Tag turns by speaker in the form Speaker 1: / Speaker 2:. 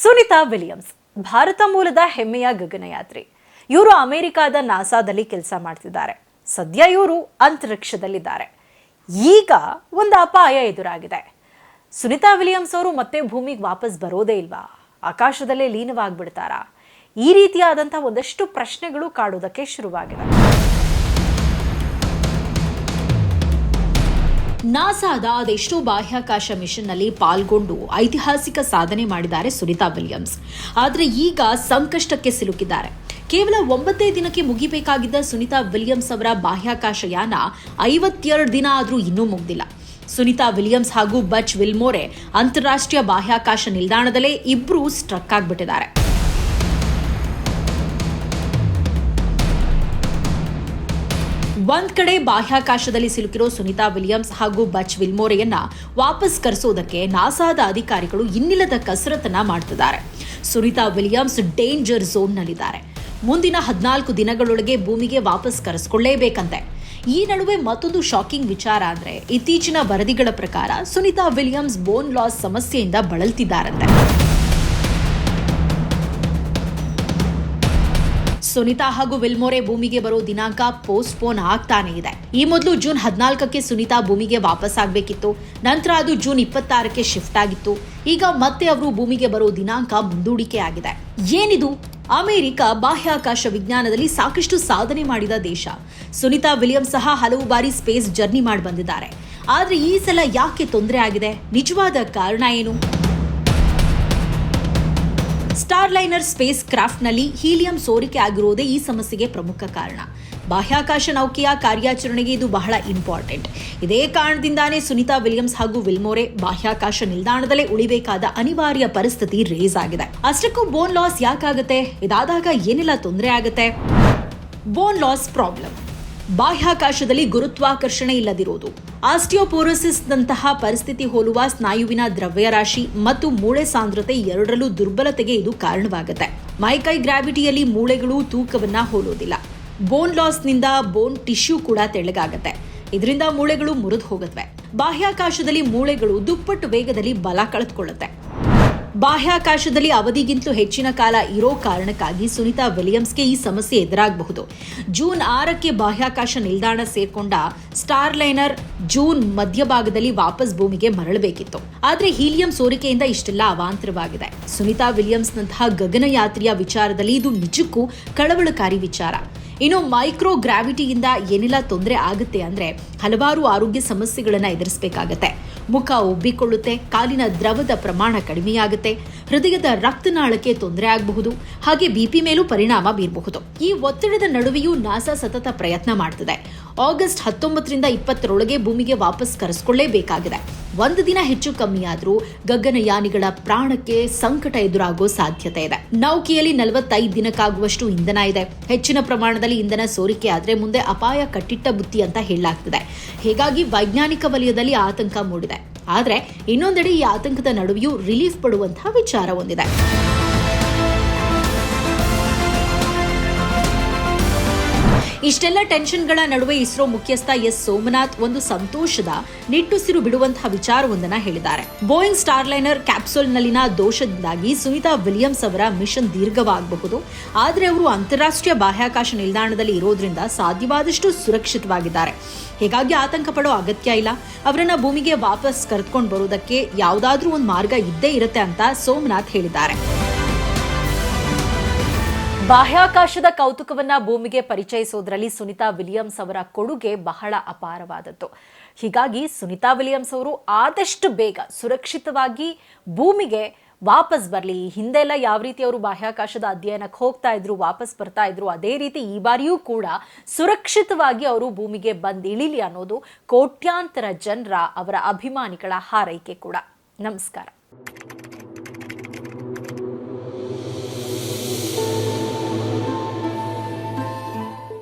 Speaker 1: Sunita Williams Bharat ಮೂಲದ ಹೆಮ್ಮೆಯ ಗಗನಯಾತ್ರಿ. ಇವರು ಅಮೆರಿಕಾದ ನಾಸಾದಲ್ಲಿ ಕೆಲಸ ಮಾಡ್ತಿದ್ದಾರೆ. ಸದ್ಯ ಇವರು ಅಂತರಿಕ್ಷದಲ್ಲಿದ್ದಾರೆ. ಈಗ ಒಂದು ಅಪಾಯ ಎದುರಾಗಿದೆ. ಸುನಿತಾ ವಿಲಿಯಮ್ಸ್ ಅವರು ಮತ್ತೆ ಭೂಮಿಗೆ ವಾಪಸ್ ಬರೋದೇ ಇಲ್ವಾ? ಆಕಾಶದಲ್ಲೇ ಲೀನವಾಗ್ಬಿಡ್ತಾರಾ? ಈ ರೀತಿಯಾದಂತಹ ಒಂದಷ್ಟು ಪ್ರಶ್ನೆಗಳು ಕಾಡೋದಕ್ಕೆ ಶುರುವಾಗಿದೆ. ನಾಸಾದ ಅದೆಷ್ಟೋ ಬಾಹ್ಯಾಕಾಶ ಮಿಷನ್ನಲ್ಲಿ ಪಾಲ್ಗೊಂಡು ಐತಿಹಾಸಿಕ ಸಾಧನೆ ಮಾಡಿದ್ದಾರೆ ಸುನಿತಾ ವಿಲಿಯಮ್ಸ್. ಆದರೆ ಈಗ ಸಂಕಷ್ಟಕ್ಕೆ ಸಿಲುಕಿದ್ದಾರೆ. ಕೇವಲ 9 ದಿನಕ್ಕೆ ಮುಗಿಬೇಕಾಗಿದ್ದ ಸುನಿತಾ ವಿಲಿಯಮ್ಸ್ ಅವರ ಬಾಹ್ಯಾಕಾಶ ಯಾನ 52 ದಿನ ಆದರೂ ಇನ್ನೂ ಮುಗ್ದಿಲ್ಲ. ಸುನಿತಾ ವಿಲಿಯಮ್ಸ್ ಹಾಗೂ ಬಚ್ ವಿಲ್ಮೋರೆ ಅಂತಾರಾಷ್ಟ್ರೀಯ ಬಾಹ್ಯಾಕಾಶ ನಿಲ್ದಾಣದಲ್ಲೇ ಇಬ್ಬರೂ ಸ್ಟ್ರಕ್ ಆಗಿಬಿಟ್ಟಿದ್ದಾರೆ. ಒಂದ್ ಕಡೆ ಬಾಹ್ಯಾಕಾಶದಲ್ಲಿ ಸಿಲುಕಿರೋ ಸುನಿತಾ ವಿಲಿಯಮ್ಸ್ ಹಾಗೂ ಬಚ್ ವಿಲ್ಮೋರೆಯನ್ನ ವಾಪಸ್ ಕರೆಸೋದಕ್ಕೆ ನಾಸಾದ ಅಧಿಕಾರಿಗಳು ಇನ್ನಿಲ್ಲದ ಕಸರತ್ತನ್ನ ಮಾಡ್ತಿದ್ದಾರೆ. ಸುನಿತಾ ವಿಲಿಯಮ್ಸ್ ಡೇಂಜರ್ ಝೋನ್ನಲ್ಲಿದ್ದಾರೆ. ಮುಂದಿನ 14 ದಿನಗಳೊಳಗೆ ಭೂಮಿಗೆ ವಾಪಸ್ ಕರೆಸ್ಕೊಳ್ಳೇಬೇಕಂತೆ. ಈ ನಡುವೆ ಮತ್ತೊಂದು ಶಾಕಿಂಗ್ ವಿಚಾರ ಅಂದ್ರೆ, ಇತ್ತೀಚಿನ ವರದಿಗಳ ಪ್ರಕಾರ ಸುನಿತಾ ವಿಲಿಯಮ್ಸ್ ಬೋನ್ ಲಾಸ್ ಸಮಸ್ಯೆಯಿಂದ ಬಳಲ್ತಿದ್ದಾರಂತೆ. ಸುನಿತಾ ಹಾಗೂ ವಿಲ್ಮೋರೆ ಭೂಮಿಗೆ ಬರೋ ದಿನಾಂಕ ಪೋಸ್ಟ್ಪೋನ್ ಆಗ್ತಾನೆ ಇದೆ. ಈ ಮೊದಲು ಜೂನ್ 14ಕ್ಕೆ ಸುನಿತಾ ಭೂಮಿಗೆ ವಾಪಸ್ ಆಗಬೇಕಿತ್ತು. ನಂತರ ಅದು ಜೂನ್ 26ಕ್ಕೆ ಶಿಫ್ಟ್ ಆಗಿತ್ತು. ಈಗ ಮತ್ತೆ ಅವರು ಭೂಮಿಗೆ ಬರೋ ದಿನಾಂಕ ಮುಂದೂಡಿಕೆ ಆಗಿದೆ. ಏನಿದು? ಅಮೆರಿಕ ಬಾಹ್ಯಾಕಾಶ ವಿಜ್ಞಾನದಲ್ಲಿ ಸಾಕಷ್ಟು ಸಾಧನೆ ಮಾಡಿದ ದೇಶ. ಸುನಿತಾ ವಿಲಿಯಮ್ಸ್ ಸಹ ಹಲವು ಬಾರಿ ಸ್ಪೇಸ್ ಜರ್ನಿ ಮಾಡಿ ಬಂದಿದ್ದಾರೆ. ಆದ್ರೆ ಈ ಸಲ ಯಾಕೆ ತೊಂದರೆ ಆಗಿದೆ? ನಿಜವಾದ ಕಾರಣ ಏನು? ಸ್ಟಾರ್ಲೈನರ್ ಸ್ಪೇಸ್ ಕ್ರಾಫ್ಟ್ನಲ್ಲಿ ಹೀಲಿಯಂ ಸೋರಿಕೆ ಆಗಿರುವುದೇ ಈ ಸಮಸ್ಯೆಗೆ ಪ್ರಮುಖ ಕಾರಣ. ಬಾಹ್ಯಾಕಾಶ ನೌಕೆಯ ಕಾರ್ಯಾಚರಣೆಗೆ ಇದು ಬಹಳ ಇಂಪಾರ್ಟೆಂಟ್. ಇದೇ ಕಾರಣದಿಂದಾನೇ ಸುನಿತಾ ವಿಲಿಯಮ್ಸ್ ಹಾಗೂ ವಿಲ್ಮೋರೆ ಬಾಹ್ಯಾಕಾಶ ನಿಲ್ದಾಣದಲ್ಲೇ ಉಳಿಬೇಕಾದ ಅನಿವಾರ್ಯ ಪರಿಸ್ಥಿತಿ ರೇಸ್ ಆಗಿದೆ. ಅಷ್ಟಕ್ಕೂ ಬೋನ್ ಲಾಸ್ ಯಾಕಾಗುತ್ತೆ? ಇದಾದಾಗ ಏನೆಲ್ಲ ತೊಂದರೆ ಆಗುತ್ತೆ? ಬೋನ್ ಲಾಸ್ ಪ್ರಾಬ್ಲಮ್. ಬಾಹ್ಯಾಕಾಶದಲ್ಲಿ ಗುರುತ್ವಾಕರ್ಷಣೆ ಇಲ್ಲದಿರುವುದು, ಆಸ್ಟಿಯೋಪೋರೋಸಿಸ್ನಂತಹ ಪರಿಸ್ಥಿತಿ ಹೋಲುವ ಸ್ನಾಯುವಿನ ದ್ರವ್ಯರಾಶಿ ಮತ್ತು ಮೂಳೆ ಸಾಂದ್ರತೆ ಎರಡರಲ್ಲೂ ದುರ್ಬಲತೆಗೆ ಇದು ಕಾರಣವಾಗುತ್ತೆ. ಮೈಕೈ ಗ್ರಾವಿಟಿಯಲ್ಲಿ ಮೂಳೆಗಳು ತೂಕವನ್ನ ಹೋಲೋದಿಲ್ಲ. ಬೋನ್ ಲಾಸ್ನಿಂದ ಬೋನ್ ಟಿಶ್ಯೂ ಕೂಡ ತೆಳ್ಳಗಾಗುತ್ತೆ. ಇದರಿಂದ ಮೂಳೆಗಳು ಮುರಿದು ಹೋಗುತ್ತವೆ. ಬಾಹ್ಯಾಕಾಶದಲ್ಲಿ ಮೂಳೆಗಳು ದುಪ್ಪಟ್ಟು ವೇಗದಲ್ಲಿ ಬಲ ಕಳೆದುಕೊಳ್ಳುತ್ತೆ. ಬಾಹ್ಯಾಕಾಶದಲ್ಲಿ ಅವಧಿಗಿಂತಲೂ ಹೆಚ್ಚಿನ ಕಾಲ ಇರೋ ಕಾರಣಕ್ಕಾಗಿ ಸುನಿತಾ ವಿಲಿಯಮ್ಸ್ಗೆ ಈ ಸಮಸ್ಯೆ ಎದುರಾಗಬಹುದು. ಜೂನ್ 6ಕ್ಕೆ ಬಾಹ್ಯಾಕಾಶ ನಿಲ್ದಾಣ ಸೇರ್ಕೊಂಡ ಸ್ಟಾರ್ಲೈನರ್ ಜೂನ್ ಮಧ್ಯಭಾಗದಲ್ಲಿ ವಾಪಸ್ ಭೂಮಿಗೆ ಮರಳಬೇಕಿತ್ತು. ಆದರೆ ಹೀಲಿಯಂ ಸೋರಿಕೆಯಿಂದ ಇಷ್ಟೆಲ್ಲ ಅವಾಂತರವಾಗಿದೆ. ಸುನಿತಾ ವಿಲಿಯಮ್ಸ್ನಂತಹ ಗಗನಯಾತ್ರಿಯ ವಿಚಾರದಲ್ಲಿ ಇದು ನಿಜಕ್ಕೂ ಕಳವಳಕಾರಿ ವಿಚಾರ. ಇನ್ನು ಮೈಕ್ರೋ ಗ್ರಾವಿಟಿಯಿಂದ ಏನೆಲ್ಲ ತೊಂದರೆ ಆಗುತ್ತೆ ಅಂದ್ರೆ, ಹಲವಾರು ಆರೋಗ್ಯ ಸಮಸ್ಯೆಗಳನ್ನ ಎದುರಿಸಬೇಕಾಗತ್ತೆ. ಮುಖ ಉಬ್ಬಿಕೊಳ್ಳುತ್ತೆ, ಕಾಲಿನ ದ್ರವದ ಪ್ರಮಾಣ ಕಡಿಮೆಯಾಗುತ್ತೆ, ಹೃದಯದ ರಕ್ತನಾಳಕ್ಕೆ ತೊಂದರೆ ಆಗಬಹುದು, ಹಾಗೆ ಬಿಪಿ ಮೇಲೂ ಪರಿಣಾಮ ಬೀರಬಹುದು. ಈ ಒತ್ತಡದ ನಡುವೆಯೂ ನಾಸಾ ಸತತ ಪ್ರಯತ್ನ ಮಾಡ್ತಿದೆ. ಆಗಸ್ಟ್ 19ರಿಂದ 20ರೊಳಗೆ ಭೂಮಿಗೆ ವಾಪಸ್ ಕರೆಸ್ಕೊಳ್ಳೇಬೇಕಾಗಿದೆ. 1 ದಿನ ಹೆಚ್ಚು ಕಮ್ಮಿ ಆದ್ರೂ ಗಗನಯಾನಿಗಳ ಪ್ರಾಣಕ್ಕೆ ಸಂಕಟ ಎದುರಾಗೋ ಸಾಧ್ಯತೆ ಇದೆ. ನೌಕೆಯಲ್ಲಿ 45 ದಿನಕ್ಕಾಗುವಷ್ಟು ಇಂಧನ ಇದೆ. ಹೆಚ್ಚಿನ ಪ್ರಮಾಣದಲ್ಲಿ ಇಂಧನ ಸೋರಿಕೆ ಆದ್ರೆ ಮುಂದೆ ಅಪಾಯ ಕಟ್ಟಿಟ್ಟ ಬುತ್ತಿ ಅಂತ ಹೇಳಲಾಗ್ತಿದೆ. ಹೀಗಾಗಿ ವೈಜ್ಞಾನಿಕ ವಲಯದಲ್ಲಿ ಆತಂಕ ಮೂಡಿದೆ. ಆದ್ರೆ ಇನ್ನೊಂದೆಡೆ ಈ ಆತಂಕದ ನಡುವೆಯೂ ರಿಲೀಫ್ ಪಡುವಂತಹ ವಿಚಾರ ಒಂದಿದೆ. ಇಷ್ಟೆಲ್ಲ ಟೆನ್ಷನ್ಗಳ ನಡುವೆ ಇಸ್ರೋ ಮುಖ್ಯಸ್ಥ ಎಸ್ ಸೋಮನಾಥ್ ಒಂದು ಸಂತೋಷದ ನಿಟ್ಟುಸಿರು ಬಿಡುವಂತಹ ವಿಚಾರವೊಂದನ್ನು ಹೇಳಿದ್ದಾರೆ. ಬೋಯಿಂಗ್ ಸ್ಟಾರ್ಲೈನರ್ ಕ್ಯಾಪ್ಸೂಲ್ನಲ್ಲಿನ ದೋಷದಿಂದಾಗಿ ಸುನಿತಾ ವಿಲಿಯಮ್ಸ್ ಅವರ ಮಿಷನ್ ದೀರ್ಘವಾಗಬಹುದು. ಆದರೆ ಅವರು ಅಂತಾರಾಷ್ಟ್ರೀಯ ಬಾಹ್ಯಾಕಾಶ ನಿಲ್ದಾಣದಲ್ಲಿ ಇರೋದ್ರಿಂದ ಸಾಧ್ಯವಾದಷ್ಟು ಸುರಕ್ಷಿತವಾಗಿದ್ದಾರೆ. ಹೀಗಾಗಿ ಆತಂಕ ಪಡೋ ಅಗತ್ಯ ಇಲ್ಲ. ಅವರನ್ನ ಭೂಮಿಗೆ ವಾಪಸ್ ಕರೆದುಕೊಂಡು ಬರೋದಕ್ಕೆ ಯಾವುದಾದ್ರೂ ಒಂದು ಮಾರ್ಗ ಇದ್ದೇ ಇರುತ್ತೆ ಅಂತ ಸೋಮನಾಥ್ ಹೇಳಿದ್ದಾರೆ. ಬಾಹ್ಯಾಕಾಶದ ಕೌತುಕವನ್ನ ಭೂಮಿಗೆ ಪರಿಚಯಿಸೋದ್ರಲ್ಲಿ ಸುನಿತಾ ವಿಲಿಯಮ್ಸ್ ಅವರ ಕೊಡುಗೆ ಬಹಳ ಅಪಾರವಾದದ್ದು. ಹೀಗಾಗಿ ಸುನಿತಾ ವಿಲಿಯಮ್ಸ್ ಅವರು ಆದಷ್ಟು ಬೇಗ ಸುರಕ್ಷಿತವಾಗಿ ಭೂಮಿಗೆ ವಾಪಸ್ ಬರಲಿ. ಹಿಂದೆಲ್ಲ ಯಾವ ರೀತಿ ಅವರು ಬಾಹ್ಯಾಕಾಶದ ಅಧ್ಯಯನಕ್ಕೆ ಹೋಗ್ತಾ ಇದ್ರು, ವಾಪಸ್ ಬರ್ತಾ ಇದ್ರು, ಅದೇ ರೀತಿ ಈ ಬಾರಿಯೂ ಕೂಡ ಸುರಕ್ಷಿತವಾಗಿ ಅವರು ಭೂಮಿಗೆ ಬಂದು ಇಳಿಲಿ ಅನ್ನೋದು ಕೋಟ್ಯಾಂತರ ಜನರ ಅವರ ಅಭಿಮಾನಿಗಳ ಹಾರೈಕೆ ಕೂಡ. ನಮಸ್ಕಾರ.